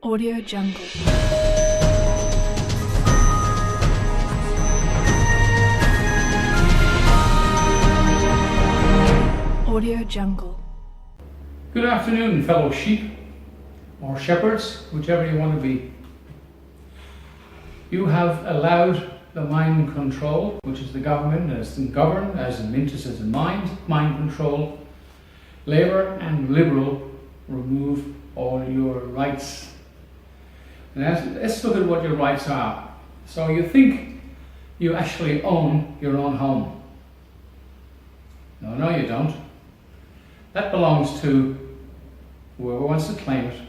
Audio Jungle. Audio Jungle. Good afternoon, fellow sheep, or shepherds, whichever you want to be. You have allowed the mind control, which is the government, as in govern, as in interest, as in mind control. Labour and Liberal remove all your rights. Now, let's look at what your rights are. So you think you actually own your own home. No, you don't. That belongs to whoever wants to claim it.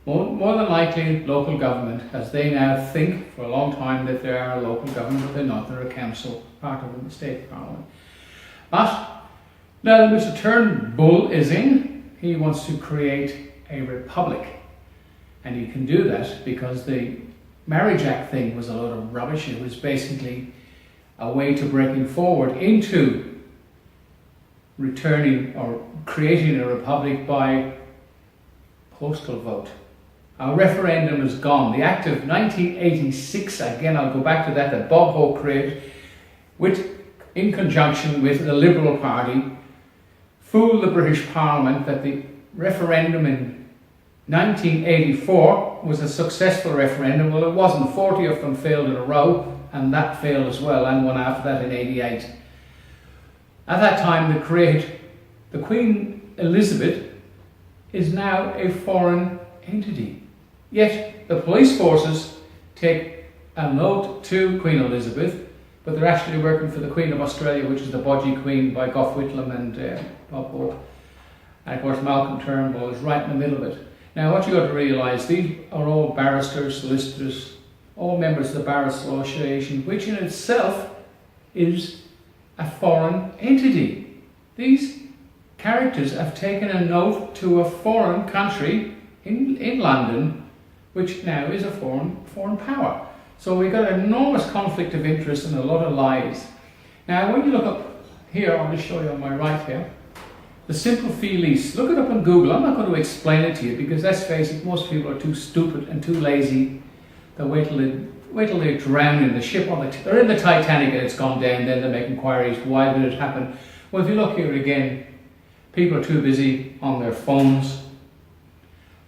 More than likely, local government, as they now think for a long time that they are a local government, but they're not. They're a council, part of the state parliament. But now that Mr. Turnbull is in, he wants to create a republic. And he can do that because the Marriage Act thing was a load of rubbish. It was basically a way to breaking forward into returning or creating a republic by postal vote. Our referendum is gone. The Act of 1986, again I'll go back to that Bob Hawke created, in conjunction with the Liberal Party, fooled the British Parliament that the referendum in 1984 was a successful referendum. Well, it wasn't. 40 of them failed in a row, and that failed as well, and one after that in 88. At that time, the Queen Elizabeth is now a foreign entity. Yet the police forces take a note to Queen Elizabeth, but they're actually working for the Queen of Australia, which is the Bodgy Queen by Gough Whitlam and Bob Hawke. And of course Malcolm Turnbull is right in the middle of it. Now what you got to realise, these are all barristers, solicitors, all members of the Bar Association, which in itself is a foreign entity. These characters have taken a note to a foreign country in London, which now is a foreign power. So we've got an enormous conflict of interest and a lot of lies. Now when you look up here, I'll just show you on my right here, the simple fee lease. Look it up on Google. I'm not going to explain it to you because let's face it, most people are too stupid and too lazy. They'll wait till they drown in the ship. They're in the Titanic and it's gone down, then they make inquiries. Why did it happen? Well, if you look here again, people are too busy on their phones.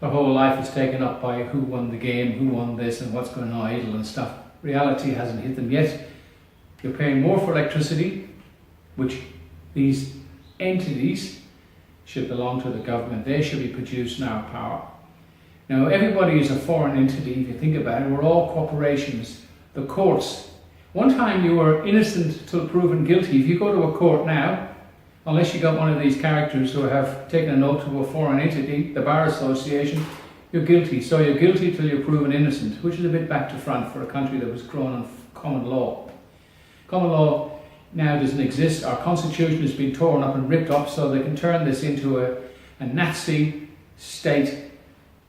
Their whole life is taken up by who won the game, who won this, and what's going on idle and stuff. Reality hasn't hit them yet. You're paying more for electricity, which these entities should belong to the government. They should be producing our power. Now, everybody is a foreign entity, if you think about it. We're all corporations. The courts. One time you were innocent till proven guilty. If you go to a court now, unless you got one of these characters who have taken a note to a foreign entity, the Bar Association, you're guilty. So you're guilty till you're proven innocent, which is a bit back to front for a country that was grown on common law. Common law now doesn't exist. Our constitution has been torn up and ripped up so they can turn this into a Nazi state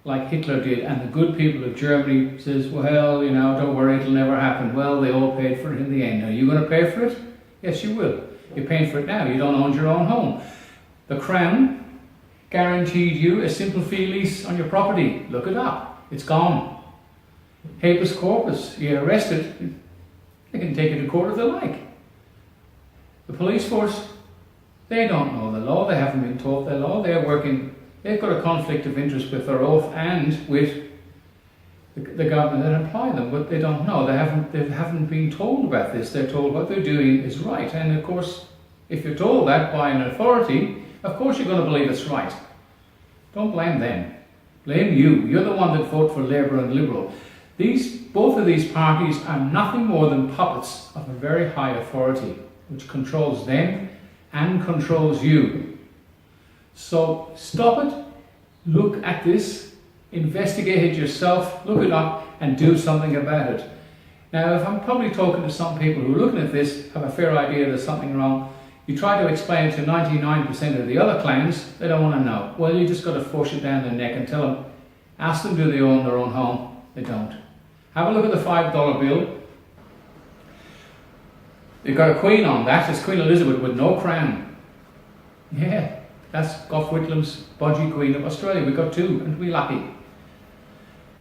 like Hitler did. And the good people of Germany says, well, don't worry, it'll never happen. Well, they all paid for it in the end. Are you going to pay for it? Yes, you will. You're paying for it now. You don't own your own home. The Crown guaranteed you a simple fee lease on your property. Look it up. It's gone. Habeas corpus. You're arrested. They can take you to court if they like. The police force, they don't know the law. They haven't been taught the law. They've got a conflict of interest with their oath and with the government that employ them, but they don't know. They haven't been told about this. They're told what they're doing is right. And of course, if you're told that by an authority, of course you're going to believe it's right. Don't blame them. Blame you. You're the one that voted for Labour and Liberal. Both of these parties are nothing more than puppets of a very high authority, which controls them and controls you. So stop it, look at this, investigate it yourself, look it up and do something about it. Now, if I'm probably talking to some people who are looking at this, have a fair idea there's something wrong, you try to explain it to 99% of the other clans, they don't want to know. Well, you just got to force it down their neck and tell them, ask them do they own their own home? They don't. Have a look at the $5 bill. They've got a queen on that. It's Queen Elizabeth with no crown. Yeah, that's Gough Whitlam's Bodgy Queen of Australia. We've got two, and we're lucky.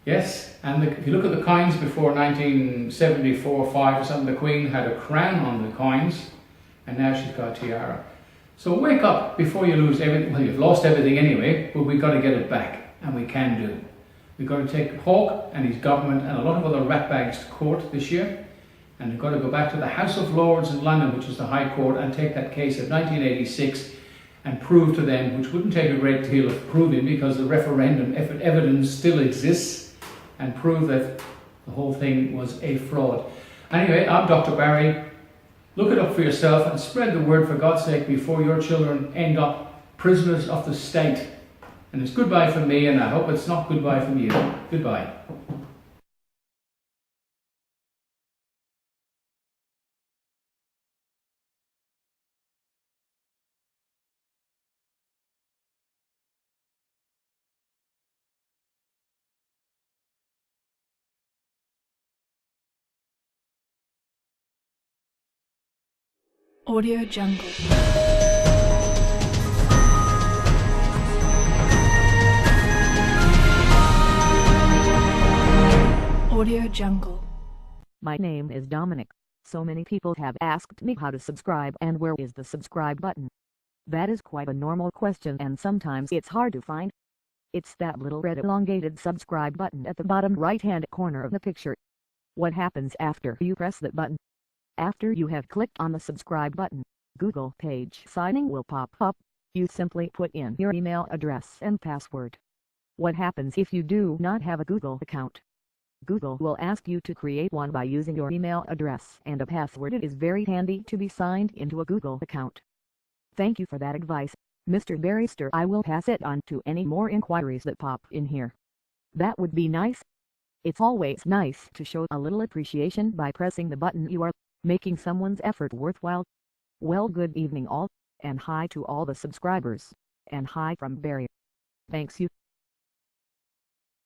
Yes, and if you look at the coins before 1974, 5 or something, the Queen had a crown on the coins, and now she's got a tiara. So wake up before you lose everything. Well, you've lost everything anyway, but we've got to get it back, and we can do. We've got to take Hawke and his government and a lot of other ratbags to court this year, and we've got to go back to the House of Lords in London, which is the High Court, and take that case of 1986 and prove to them, which wouldn't take a great deal of proving because the referendum evidence still exists, and prove that the whole thing was a fraud. Anyway, I'm Dr. Barry. Look it up for yourself and spread the word for God's sake before your children end up prisoners of the state. And it's goodbye from me, and I hope it's not goodbye from you. Goodbye. Audio Jungle. Audio Jungle. My name is Dominic. So many people have asked me how to subscribe and where is the subscribe button. That is quite a normal question, and sometimes it's hard to find. It's that little red elongated subscribe button at the bottom right hand corner of the picture. What happens after you press that button? After you have clicked on the subscribe button, Google page signing will pop up. You simply put in your email address and password. What happens if you do not have a Google account? Google will ask you to create one by using your email address and a password. It is very handy to be signed into a Google account. Thank you for that advice, Mr. Barrister. I will pass it on to any more inquiries that pop in here. That would be nice. It's always nice to show a little appreciation by pressing the button. You are making someone's effort worthwhile. Well, good evening all, and hi to all the subscribers, and hi from Barry. Thanks you.